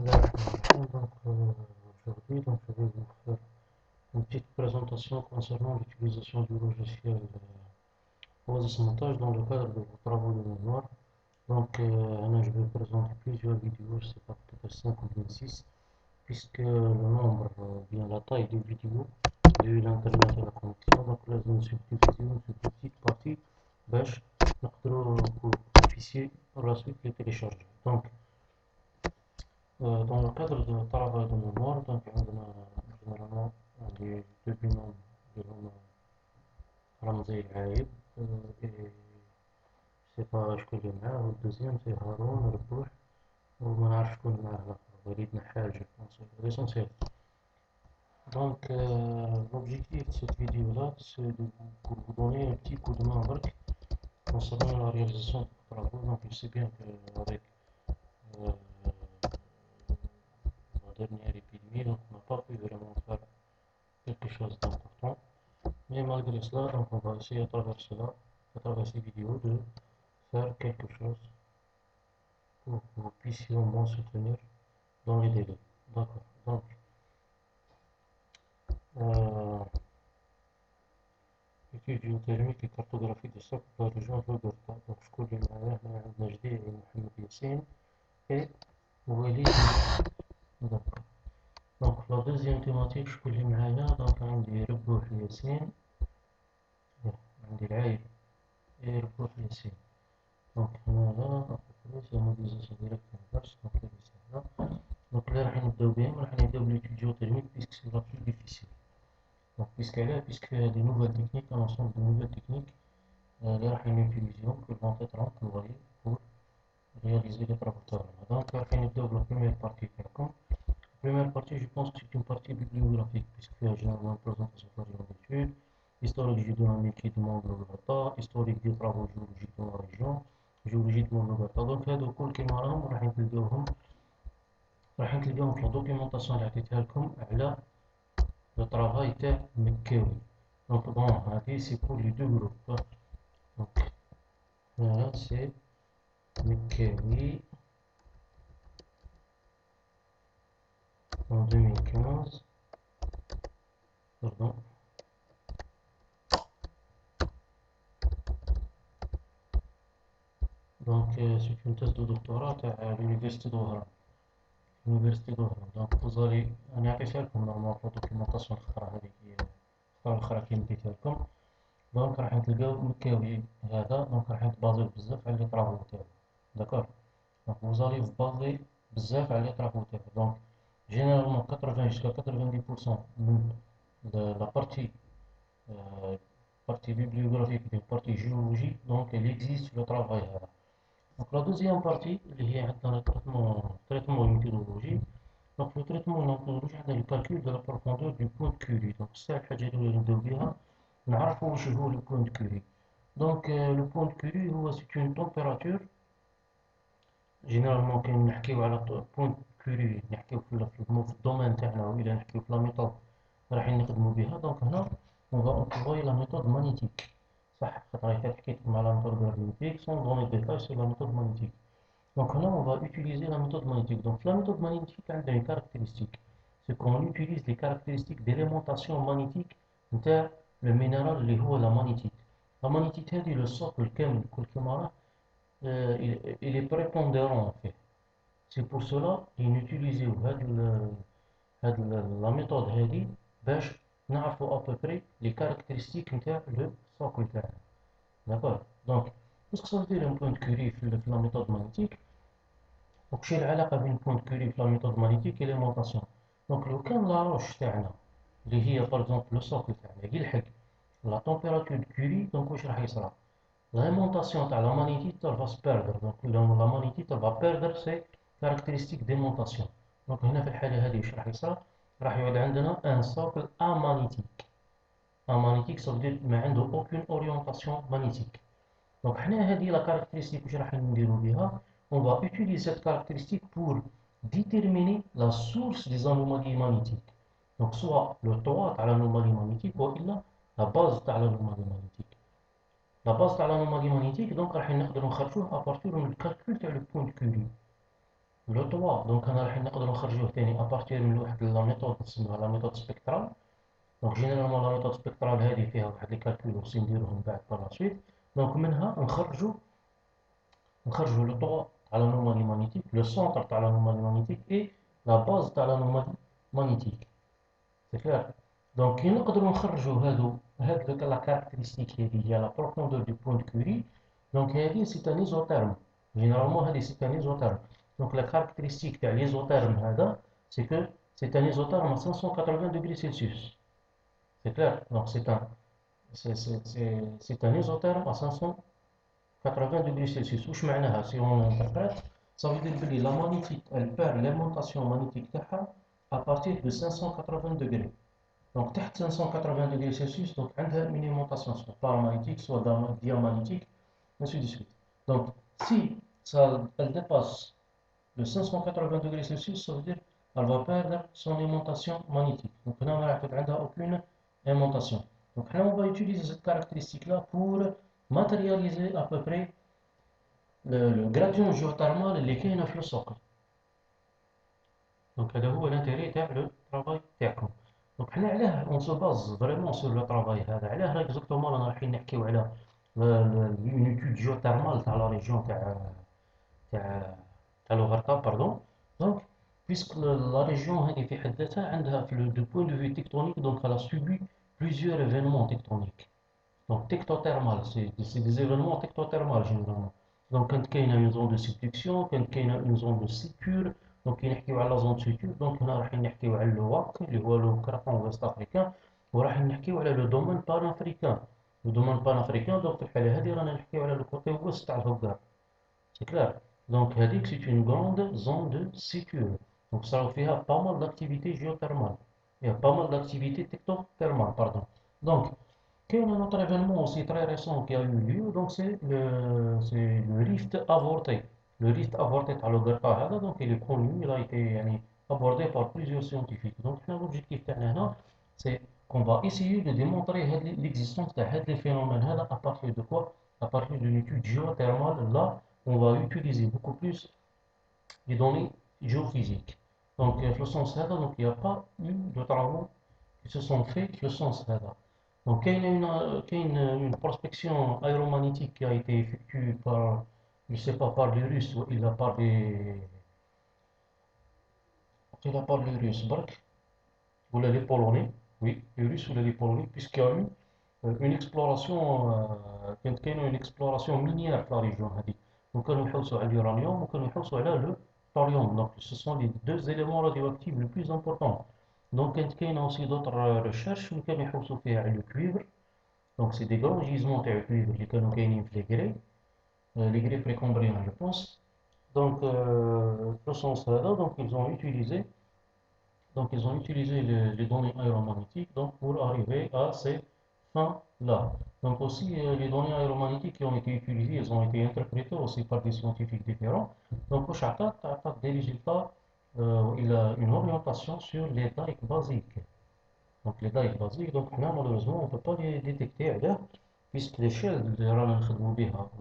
Aujourd'hui, je vais vous faire une petite présentation concernant l'utilisation du logiciel Oasis Montage dans le cadre de vos travaux de mémoire. Là, je vais présenter plusieurs vidéos, je ne sais pas, peut-être 5 ou bien 6, puisque le nombre, bien la taille des vidéos, vu l'internet et la connexion, donc là, je me suis divisé une petite partie, باش نقدروا officier par la suite les télécharger. Dans le cadre de travail de mémoire, généralement les deux binômes de nom رمزي العايب et c'est pas شكون اللي معاه والدوزيام c'est هارون ربوح وما نعرف شكون معاه الآخر وليد نحاس je pense l'essentiel. L'objectif de cette vidéo là c'est pour vous donner un petit coup de main concernant la réalisation de vos travaux. Donc je sais bien qu'avec euh, la dernière épidémie, donc on n'a pas pu vraiment faire quelque chose d'important. Mais malgré cela, donc on va essayer à travers cela, à travers ces vidéos, de faire quelque chose pour que vous puissiez au moins soutenir dans les délais. D'accord. Euh, étude géothermique et cartographie des sols de la région de l'Alberta. Donc, je connais Najdi et Mohamed Yassine et Walid. D'accord. Donc, la deuxième thématique, je connais معايا donc عندي ربوح ياسين عندي العايب et ربوح ياسين. Donc هنا c'est la modélisation directe inverse, donc là. Donc là راح نبداو بهم راح نبداو بالétude géothermique puisque c'est la plus difficile. Donc puisqu'il y a des nouvelles techniques, un ensemble de nouvelles techniques اللي راح نutiliser qui vont être employées pour réaliser les travaux de terrain. Donc راح نبداو la première partie تاعكم. La première partie, je pense que c'est une partie bibliographique puisqu'il y a généralement une présentation d'études, historique géodynamique du monde de l'Alberta, historique des travaux géologiques dans la région, géologie du monde de l'Alberta. Donc هادو كل كيما راهم راح تلقاهم في la documentation اللي عطيتها لكم على le travail تاع مكاوي. Donc bon, هادي c'est pour les deux groupes. Donc là c'est مكاوي en 2015. Pardon. Donc c'est une thèse de doctorat à l'université d'Oran. Donc vous allez نعطيها لكم نورمال في الدوكيومونطاسيون الأخرى كي مديتها لكم. دونك راح تلقاو مكاوي هذا دونك راح نتبازيو بزاف على لي طرافو تاعو. داكور. دونك vous allez vous baser بزاف على لي طرافو تاعو. Donc généralement 80 jusqu'à 90% من la partie bibliographique d'une partie géologie, donc elle existe le travail هذا. Donc la deuxième partie اللي هي عندنا traitement méthodologie. Donc le traitement méthodologie عندنا le calcul de la profondeur du point de Curie. Donc c'est الحاجة اللي نبداو بها نعرفوا واش هو le point de Curie. Donc le point de Curie هو c'est une température. Généralement كي نحكيو على point de Curie نحكيو في الدومين تاعنا وإلا نحكيو في لا ميثود رايحين نخدمو بها. دونك هنا on va employer la méthode magnétique. صح خاطر حكيت لكم على la méthode magnétique sans donner de détails sur la méthode magnétique. Donc là, on va utiliser la méthode magnétique. Donc la méthode magnétique a une caractéristique. C'est qu'on utilise les caractéristiques d'élémentation magnétique de le minéral اللي هو la magnétite. La magnétite هذه le socle كامل كل كيما راه il est prépondérant en fait. C'est pour cela qu'ils utilisent la méthode هذه باش نعرفوا à peu près les caractéristiques نتاع le socle تاعنا. D'accord. Donc qu'est-ce que ça veut dire un point de Curie في la méthode magnétique? Donc شي العلاقة بين point de Curie في la méthode magnétique et l'élémentation. Donc لو كان لا روش تاعنا اللي هي par exemple le socle تاعنا يلحق la température de Curie, donc واش راح يصرى؟ L'aimantation تاع la magnétite elle va se perdre. Donc la magnétite elle va perdre ses caractéristiques d'aimantation. Donc هنا في الحالة هذه واش راح يصرى؟ راح يعود عندنا un socle amagnétique. Amagnétique ça veut dire ما عنده aucune orientation magnétique. Donc حنا هذه la caractéristique واش راح نديرو بها؟ On va utiliser cette caractéristique pour déterminer la source des anomalies magnétiques. Donc soit le toit à l'anomalie magnétique ou la base de l'anomalie magnétique. La base de l'anomalie magnétique, donc راح نقدروا نخرجوه à partir du calcul تاع le point de Curie. لو طوا دونك انا راح نقدروا نخرجوه ثاني ابارتير من واحد لا ميثود نسميها لا ميثود سبيكترال. دونك جينيرالمون لا ميثود سبيكترال هذه فيها واحد لي كالكول خصني نديروهم بعد بار لا سويت. دونك منها نخرجوا لو طوا تاع لانومالي مانيتيك، لو سونتر تاع لانومالي مانيتيك اي لا باز تاع لانومالي مانيتيك. سي كلير. دونك كي نقدروا نخرجوا هاد لا كاركتيرستيك هذه هي لا بروفوندور دو بوين دو كوري. دونك هذه سي ان ايزوتيرم، جينيرالمون هذه سي ان ايزوتيرم. دونك لا كاركتيرستيك تاع ليزوتيرم هذا سي كو سي ان ايزوتيرم à 580 degrés Celsius. C'est clair. Donc c'est un isotherme à 580 degrés Celsius. واش معناها si on interprète ça veut dire que la magnétique elle perd l'aimantation magnétique تاعها à partir de 580 degrés. Donc تحت 580 degrés Celsius donc عندها une aimantation soit paramagnétique soit diamagnétique ainsi de suite. Donc si elle dépasse le 580 degrés Celsius, ça veut dire qu'elle va perdre son aimantation magnétique. Donc là, on n'a aucune aimantation. Donc là, on va utiliser cette caractéristique-là pour matérialiser à peu près le gradient géothermal اللي كاين في السوق. Donc هذا هو l'intérêt تاع le travail تاعكم. Donc حنا علاه on se base vraiment sur le travail هذا. علاه exactement رانا رايحين نحكيو على une étude géothermale تاع la région تاع الغرقاب باردون. دونك puisque la région هذه في حد ذاتها عندها في دو بوين دو في تكتونيك دونك elle a subi plusieurs événements tectoniques. Donc tectothermal c'est des événements tectothermales généralement. Donc كانت كاينه une zone de subduction كانت كاينه une zone de suture. دونك كي نحكيو على زون سيتور دونك هنا راح نحكيو على الواك اللي هو لو كراكون ويست افريكان، وراح نحكيو على لو دومين بان افريكان. لو دومين بان افريكان دونك في الحاله هذه رانا نحكيو على لو كوتي ويست تاع الهوغار. C'est clair. Donc, Hadik, c'est une grande zone de sécurité. Donc, ça fait pas mal d'activités géothermales. Il y a pas mal d'activités technothermales, pardon. Donc, quel est un autre événement aussi très récent qui a eu lieu? Donc, c'est le rift avorté. Le rift avorté à l'Ogarta, donc il est connu, il a été abordé par plusieurs scientifiques. Donc, l'objectif, c'est qu'on va essayer de démontrer l'existence de ces phénomènes à partir de quoi? À partir d'une étude géothermale là on va utiliser beaucoup plus les données géophysiques. Donc, le sens هذا, donc il n'y a pas eu de travaux qui se sont faits le sens هذا. Donc, il y a une prospection aéromagnétique qui a été effectuée par, je ne sais pas, par les Russes ou il a par les Russes, ou les Polonais, oui, les Russes ou les Polonais, puisqu'il y a eu une exploration une exploration minière في la région هذه. وكانوا يحوسوا على اليورانيوم وكانوا يحوسوا على le thorium. Donc ce sont les deux éléments radioactifs les plus importants. Donc كانت كاينه aussi d'autres recherches اللي كانوا يحوسوا فيها على le cuivre. Donc c'est des grands gisements تاع cuivre اللي كانوا كاينين في les grès précambriens je pense. Donc le sens هذا donc ils ont utilisé les données aéromagnétiques donc, pour arriver à ces fins-là. Donc aussi, les données aéromagnétiques qui ont été utilisées, elles ont été interprétées aussi par des scientifiques différents. Donc, chaque cas a des résultats, il a une orientation sur les dikes basiques. Donc, les dikes basiques, donc là, malheureusement, on ne peut pas les détecter là, puisque l'échelle de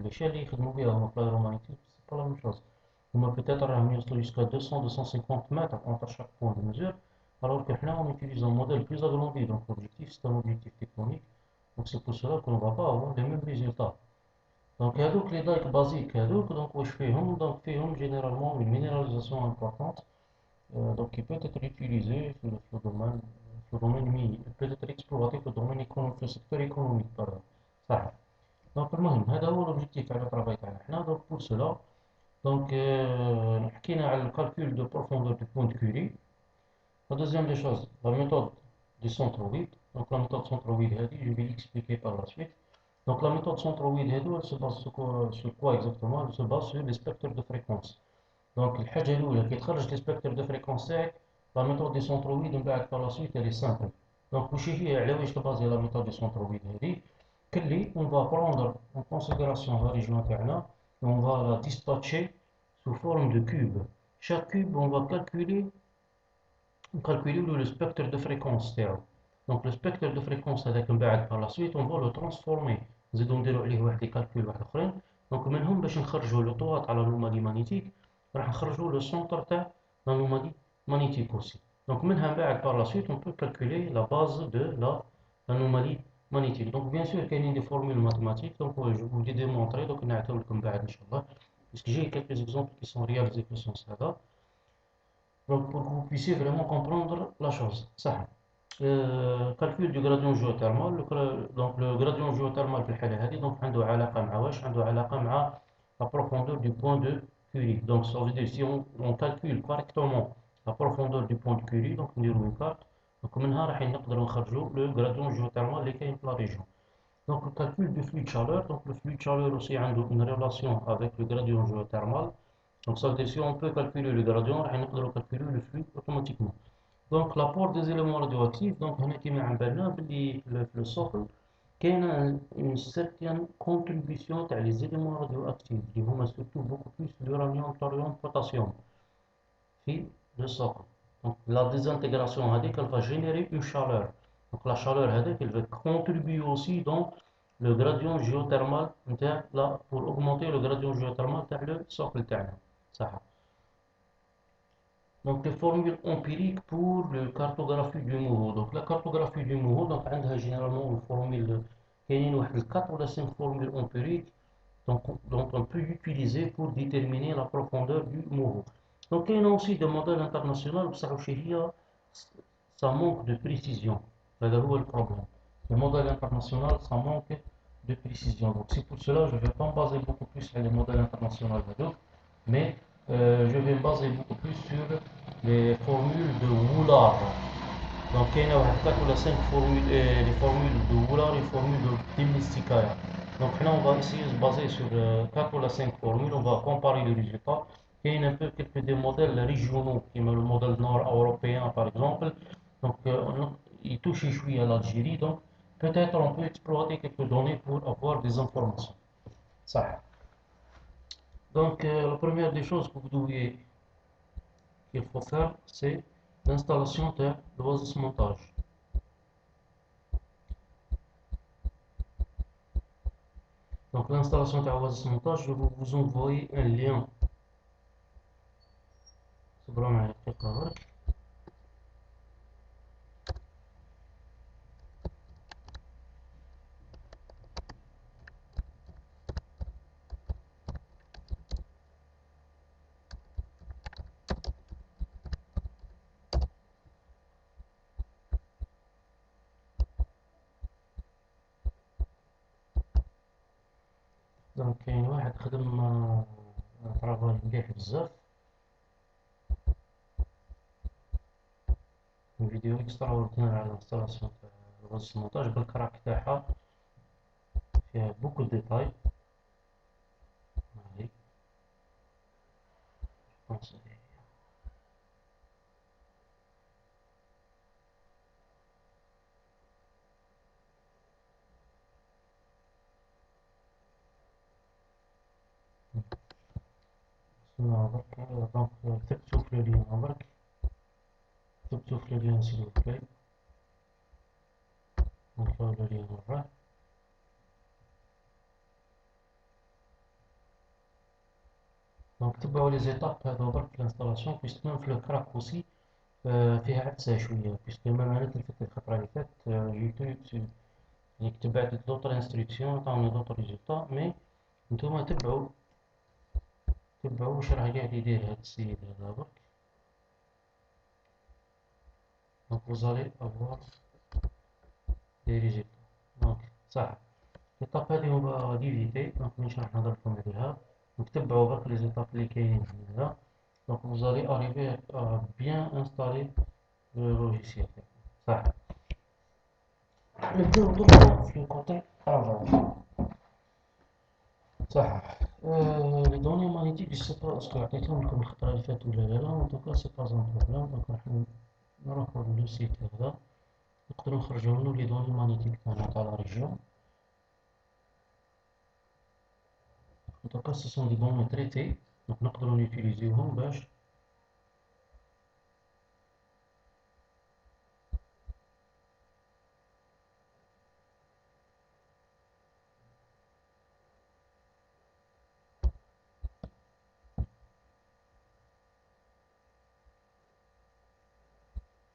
l'échelle de l'aéromagnétique, c'est pas la même chose. On peut peut-être ramener jusqu'à 200-250 mètres entre chaque point de mesure, alors que là, on utilise un modèle plus agrandi. Donc, l'objectif, c'est un objectif technique. Donc, c'est pour cela qu'on ne va pas avoir les mêmes résultats. Donc, les dikes basiques, donc, je fais généralement une minéralisation importante, donc, qui peut être utilisée sur le domaine minier, peut être exploité dans le domaine économique, le secteur économique, pardon. Ça. Donc, هذا هو l'objectif على travail تاعنا. Donc, pour cela, donc, حكينا على le calcul de profondeur du point de Curie. La deuxième des choses, la méthode du centroïde. Donc la méthode centroïde, je vais l'expliquer par la suite. Donc la méthode centroïde, elle se base sur quoi exactement? Elle se base sur les spectres de fréquence. Donc الحاجة الأولى كي تخرج les spectres de fréquence تاعك la méthode du centroïde من بعد par la suite elle est simple. Donc واش هي على واش تبازي la méthode du centroïde هذه؟ كلي on va prendre en considération la région تاعنا et on va la dispatcher sous forme de cube. Chaque cube on va calculer le spectre de fréquence تاعو. Donc le spectre de fréquence هذاك من بعد par la suite on va le transformer. نزيدو نديرو عليه واحد لي كالكول واحد اخرين. دونك منهم باش نخرجوا لو طوا تاع لانومالي مانيتيك راح نخرجوا لو سونتر تاع l'anomalie magnétique aussi. Donc منها بعد par la suite on peut calculer la base de l'anomalie magnétique. Donc bien sûr كاينين des formules mathématiques donc je vous les démontrer donc نعطيو لكم بعد ان شاء الله puisque j'ai quelques exemples qui sont réalisés في السنس هذا. Donc pour que vous puissiez vraiment comprendre la chose. Ça. Calcul du gradient géothermal. Donc le gradient géothermal في الحالة هذه donc عنده علاقة مع واش؟ عنده علاقة مع la profondeur du point de Curie. Donc ça veut dire si on calcule correctement la profondeur du point de Curie donc نديرو une carte donc منها راح نقدروا نخرجوا le gradient géothermal اللي كاين في la région. Donc le calcul du flux de chaleur. Donc le flux de chaleur aussi عنده une relation avec le gradient géothermal. Donc ça veut dire si on peut calculer le gradient راح نقدروا calculer le flux automatiquement. Donc l'apport des éléments radioactifs donc هنا كيما عم بالنا باللي في السوق كاينه une certaine contribution تاع les éléments radioactifs اللي هما surtout beaucoup plus l'uranium, thorium, potassium في le socle. Donc la désintégration هذيك elle va générer une chaleur. Donc la chaleur هذيك elle va contribuer aussi dans le gradient géothermal نتاع pour augmenter le gradient géothermal تاع le socle تاعنا صح. Donc les formules empiriques pour la cartographie du Moho. Donc la cartographie du Moho, donc عندها généralement une formule كاينين واحد 4 ou 5 formules empiriques donc on peut utiliser pour déterminer la profondeur du Moho. Donc il y a aussi des modèles internationaux بصح واش هي ça manque de précision. هذا هو البروبلème. Les modèles internationaux ça manque de précision. Donc c'est pour cela je ne vais pas me baser beaucoup plus sur les modèles internationaux mais je vais me baser beaucoup plus sur les formules de Woolard. Donc il y a 4 ou 5 formules, les formules de Woolard et les formules de Temnistikaya. Donc là on va essayer de se baser sur 4 ou 5 formules, on va comparer les résultats. Il y a un peu quelques des modèles régionaux, comme le modèle nord-européen par exemple. Donc il touche à l'Algérie, donc peut-être on peut exploiter quelques données pour avoir des informations. Ça. Donc la première des choses que vous devez qu'il faut faire, c'est l'installation de l'oisissementage. Donc l'installation de l'oisissementage, je vais vous envoyer un lien. Donc كاين واحد خدم طرافاي مليح بزاف فيديو اكسترا اوردينير على الانستالاسيون تاع الوازيسمونتاج بالكراك تاعها فيها بوكو ديتاي هادي برك دونك تكتب في لين برك تكتب في لين سيل بلاي نطلع لين مرة. دونك تبعوا لي زيتاب هادو برك في الانستالاسيون بيسك ميم في الكراك اوسي فيها عدسة شوية بيسك ميم أنا تلفت الخطرة اللي فاتت جيتو يعني تبعت دوطر انستركسيون عطاوني دوطر ريزولتا مي نتوما تبعوا واش راه قاعد يدير هاد السيد هذا برك. دونك vous allez avoir des résultats. دونك صح الإيطاب هادي هو ديفيتي دونك مش راح نهضر لكم عليها. دونك تبعوا برك لي زيتاب اللي كاينين هنا. دونك vous allez arriver à bien installer le logiciel. صح نبداو دركا في الكوتي افون. صح لي دوني مانيتيك جو سي با اسكو عطيتهم لكم الخطرة اللي فاتت ولا لا. ان توكا سي با ان بروبليم. دونك راح نروحو لو سيت هذا نقدرو نخرجو منو لي دوني مانيتيك تاعنا تاع لا ريجيون. ان توكا سي سون دي دوني تريتي دونك نقدرو نوتيليزيوهم باش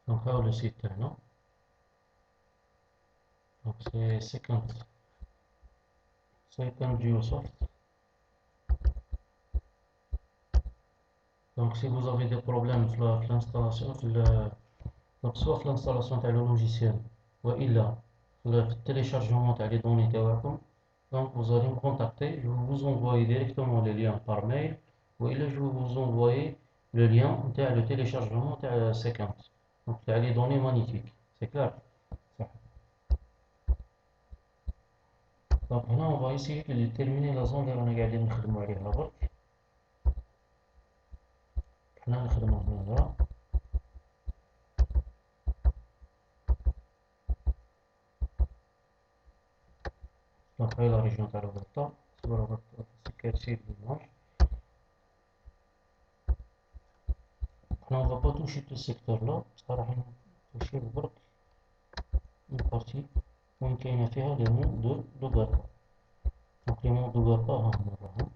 Donc là le site تاعنا. Donc c'est second Geosoft. Donc si vous avez des problèmes في l'installation donc soit في l'installation تاع le logiciel وإلا في le téléchargement تاع les données تاعكم. Donc vous allez me contacter, je vais vous envoyer directement les liens par mail وإلا je vais vous envoyer le lien تاع le téléchargement تاع Second. Donc تاع les données magnétiques. C'est clair? صح. Donc هنا on va essayer de déterminer la zone اللي رانا قاعدين نخدمو عليها برك. حنا نخدمو هنا. Donc هاي la région تاع الغلطة. صورة غلطة كارثية ديماج. حنا on va pas toucher tout ce secteur là. راح نتوشي برك une partie وين كاينة فيها les monts de Lugata. Donc les monts de Lugata ها هما راهم.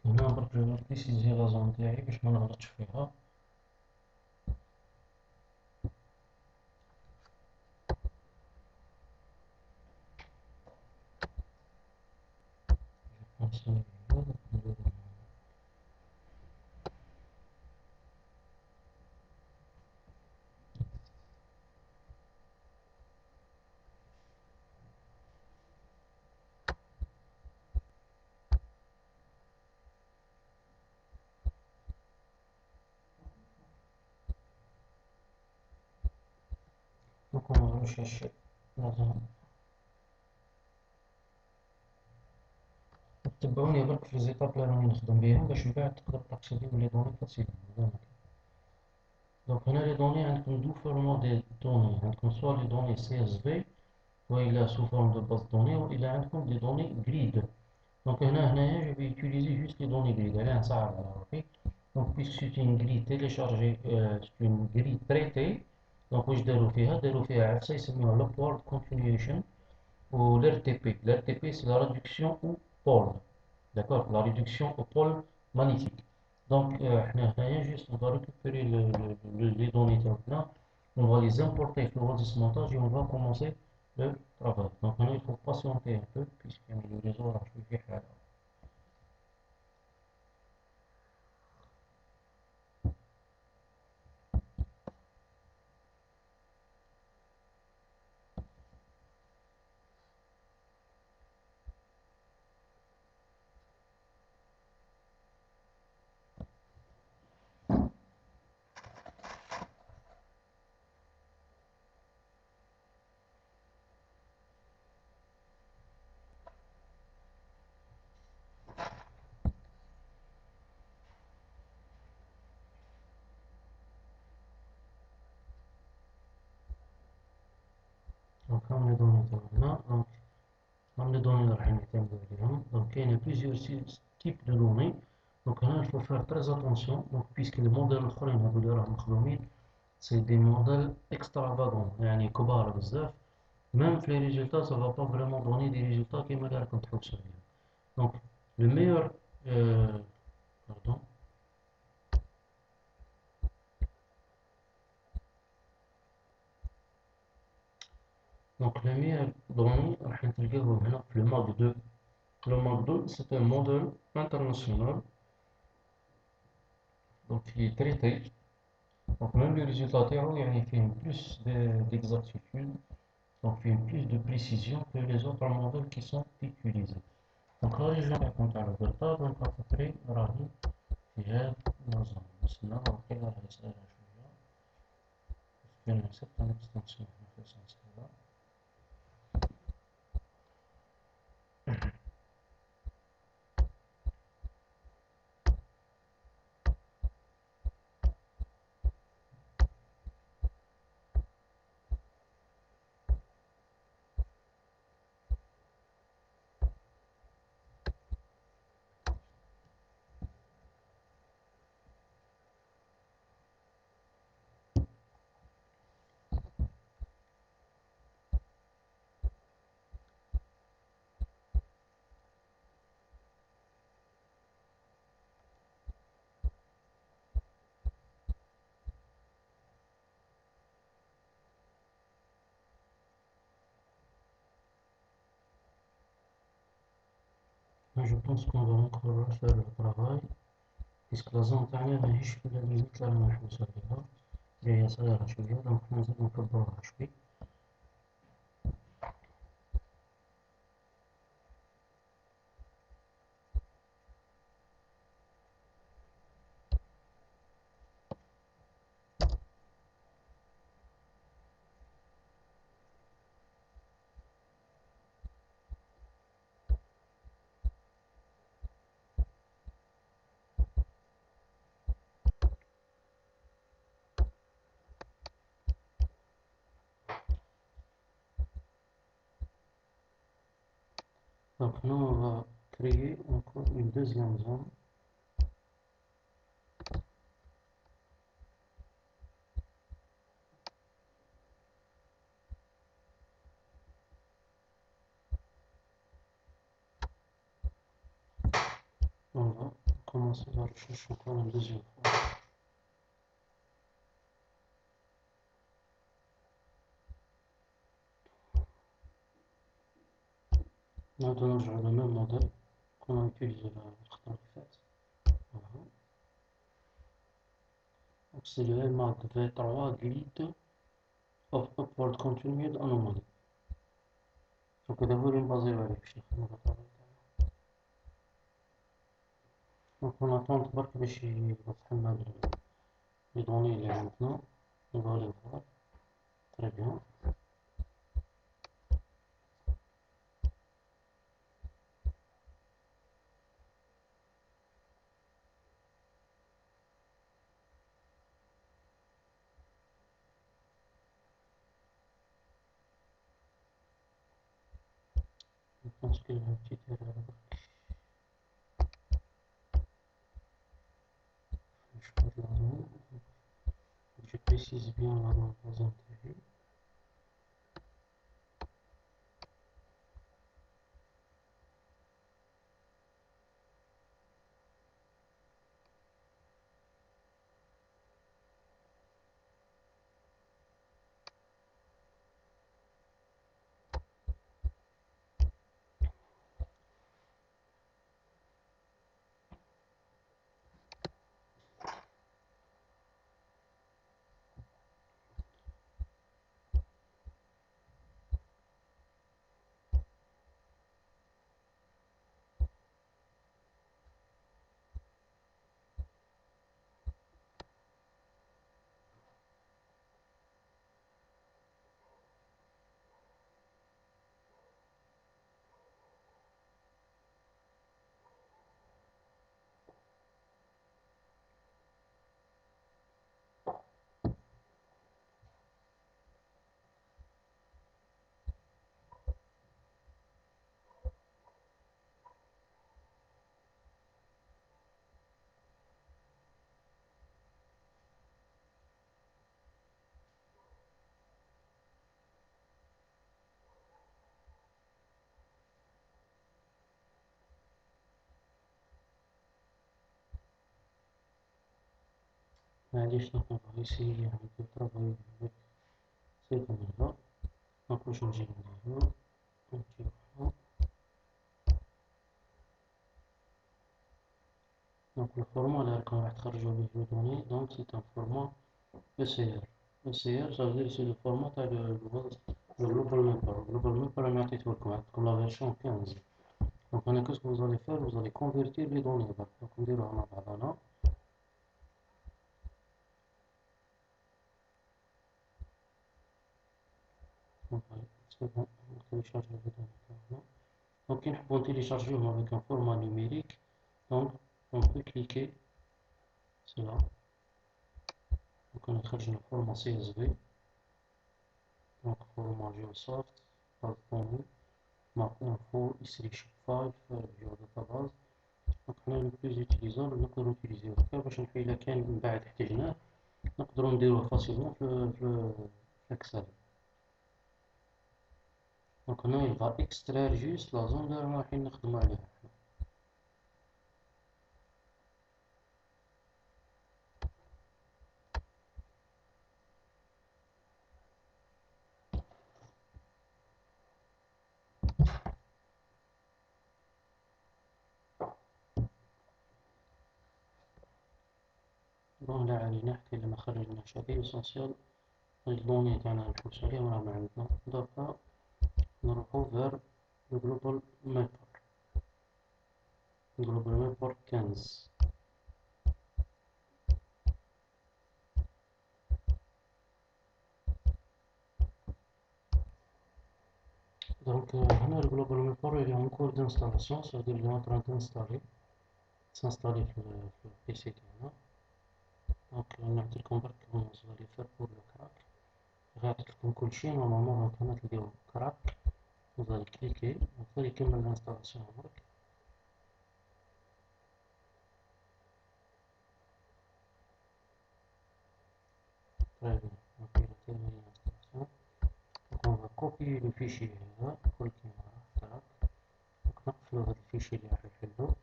هنا برك جو بريسيزي لا زون تاعي باش ما نغلطش فيها. Donc on va rechercher la zone. تبعوني برك في الزيتاب اللي راني نخدم بيهم باش من بعد تقدر تاكسيدي لي دوني فاسيلمون. دونك هنا لي دوني عندكم دو فورمات دي دوني. عندكم سوا لي دوني CSV وإلا سو فورم دو باز دوني وإلا عندكم دي دوني جريد. دونك هنايا جو في utiliser juste les données grid. علاه نصعب على روحي. دونك بيسك سيت اون جريد تيليشارجي سيت اون جريد تريتي. دونك واش دارو فيها عفسه يسميوها لوبورد كونتينيوشن ou l'RTP. L'RTP, c'est la réduction au pôle. D'accord? La réduction au pôle magnétique. Donc, juste, on va récupérer les données maintenant. On va les importer avec le registre montage et on va commencer le travail. Donc, maintenant, il faut patienter un peu puisqu'il y a le réseau à faire. Donc, on les données maintenant. Donc, on les données راح نعتمدوا عليهم. Donc, il y a plusieurs types de données. Donc, là, il faut faire très attention. Donc, puisque les modèles الآخرين هذول اللي راهم مخدومين c'est des modèles extravagants يعني كبار بزاف. Même les résultats, ça ne va pas vraiment donner des résultats qui me regardent contre observer. Donc, le meilleur, pardon, donc le meilleur données, le MAG 2. Le MAG 2, c'est un modèle international, donc il est traité. Donc, même les résultats, il y a plus d'exactitude. Donc une plus de précision que les autres modèles qui sont utilisés. Donc la région est comptable على delta donc à peu près راهي في هذا النظام نستنى وقيلا راهي صغيرة شوية بين ستة نستنسخ في السنس هذا. Je pense qu'on va encore refaire le travail puisque la zone تاعنا ماهيش في الليميت اللي رانا نحوسو عليها هي صغيرة شوية دونك نزيدو نكبروها شوي. Donc nous on va créer encore une deuxième zone. On va commencer la recherche encore une deuxième fois. Maintenant j'aurai le même modèle qu'on a utilisé la fois faite. Voilà. Donc c'est le LMAG V3 Grid of Upward Continued Anomaly. Donc d'abord une base عليه. Donc on attend برك باش يتحمل les données اللي عندنا. On va les voir. Très bien. Je pense qu'il y a une petite erreur. Je crois que là, je précise bien la zone TV. معليش on va essayer de travailler avec ces données-là. La prochaine vidéo, donc le format là qu'on va تخرجوا به les données, donc c'est un format ECR. ECR ça veut dire c'est le format de global mapper. Global mapper, أنا عطيتهولكم لا فيرسيون 15. Donc هنا qu'est-ce que vous allez faire, vous allez convertir les données. Donc نديروها مع بعضنا. Donc c'est bon, on télécharge les données maintenant. Donc كي نحبو نتيليشارجيوهم avec un format numérique, donc on peut cliquer c'est là. Donc on خرج لنا format CSV. Donc format GeoSoft, base de données, map info, history file, geodatabase. Donc هنا le plus utilisable نقدرو نوتيليزيوه هكا باش إلا كان من بعد احتاجناه نقدرو نديروه فاسيلمون في Excel. Donc هنا il va extraire juste la zone اللي رايحين نخدمو عليها. بون لا علينا حتى إلا ما خرجناش هادي إسونسيال الدوني تاعنا نحوس عليهم راهم عندنا. دوكا نروحو فير الجلوبال مابر. الجلوبال مابر 15. Donc هنا الجلوبال مابر il est en cours d'installation, ça veut dire il est en train s'installer في البيسي تاعنا. دونك نعطيكم برك comment vous allez faire pour le crack. غيعطيك لكم كلشي نورمالمون. دونك هنا تلقاو كراك، vous allez cliquer وغادي يكمل l'installation برك. Très bien, donc il a terminé l'installation. Donc on va copier le fichier هذا كل كيما راه كراك. دونك نقفلو هاد الفيشي اللي راح نحلو.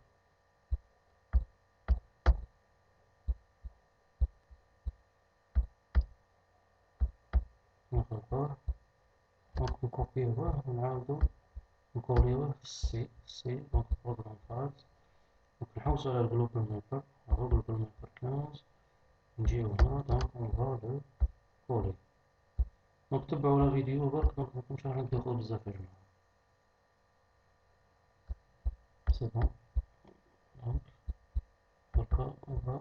نخلطوه دونك نكوبيوه ونعاودو نكوليوه في سي دونك بروغرام فايلز. دونك نحوسو على الجلوبال مابر، هو الجلوبال مابر 15. نجيو هنا دونك اون فا لو كولي. دونك تبعو لا فيديو برك، دونك مكنتش راح ندخل بزاف يا جماعة. سي بون. دونك دركا اون فا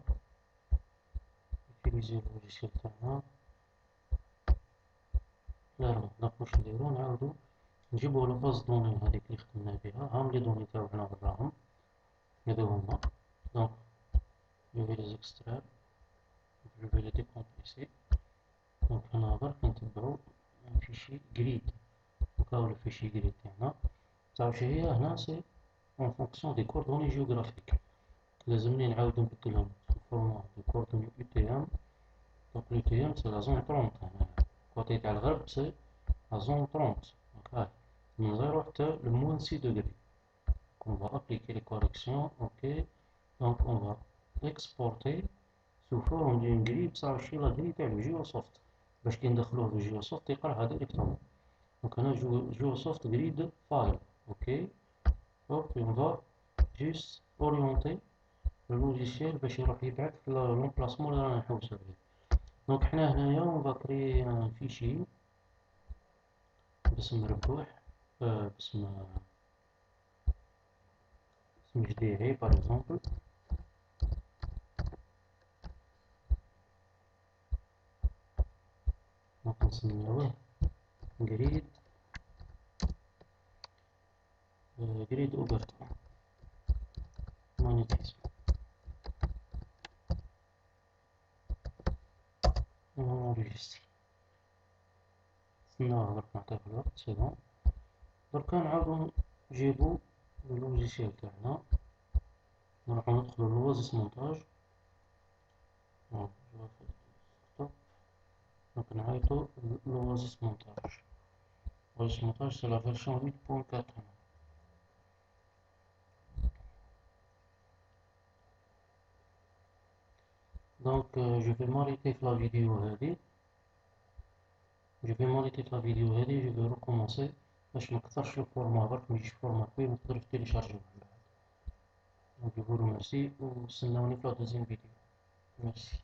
utiliser اللوجيسيال تاعنا. لا دونك واش نديرو نعاودو نجيبو لا باز دوني هاذيك اللي خدمنا بها. هاهم لي دوني تاعنا وراهم هادو هما. دونك جو في لي اكسترير، جو في لي ديكومبريسي. دونك هنا برك نتبعو فيشي جريد. دونك هاو الفيشي جريد تاعنا. تعرف شنو هي هنا؟ سي اون فونكسيون دي كوردوني جيوغرافيك. لازمني نعاود نبدلهم في الفورما دو كوردوني يو تي ام. دونك يو تي ام سي لا زون 30 هنايا. كوتي تاع الغرب سي لا زون 30. دونك هاي من 0 حتى لموان 6 دوغري. On va appliquer les corrections. Ok, donc on va exporter sous forme d'une grille. بصح شي لا grille تاع الجيوسوفت باش كي ندخلوه في الجيوسوفت يقراها ديريكتومون. دونك هنا جيوسوفت جريد فايل. اوكي هوب on va juste orienter le logiciel باش يروح يبعث في لومبلاسمون اللي رانا نحوسو عليه. دونك حنا هنايا on va créer un fichier باسم ربوح، باسم جديري par exemple. دونك نسميوه جريد جريد اوبرتون مانيتيزم. انجستري. نستناوه برك نعطيه الوقت. سي بون. دركا نعاودو نجيبو اللوجيسيال تاعنا، نروحو ندخلو لوازيس مونتاج. دونك نعيطو لوازيس مونتاج. لوازيس مونتاج سي لا فيرسيون 8.4. دونك جو في ماريتي في لا فيديو هادي، جو في ماريتي في لا فيديو هادي. جو في ريكومونسي باش مكثرش الفورما برك ميجيش فورما كبير ونقدر تيليشارجيو من بعد. دونك جو فو ريميرسي ونستناوني في لا دوزيام فيديو. ميرسي.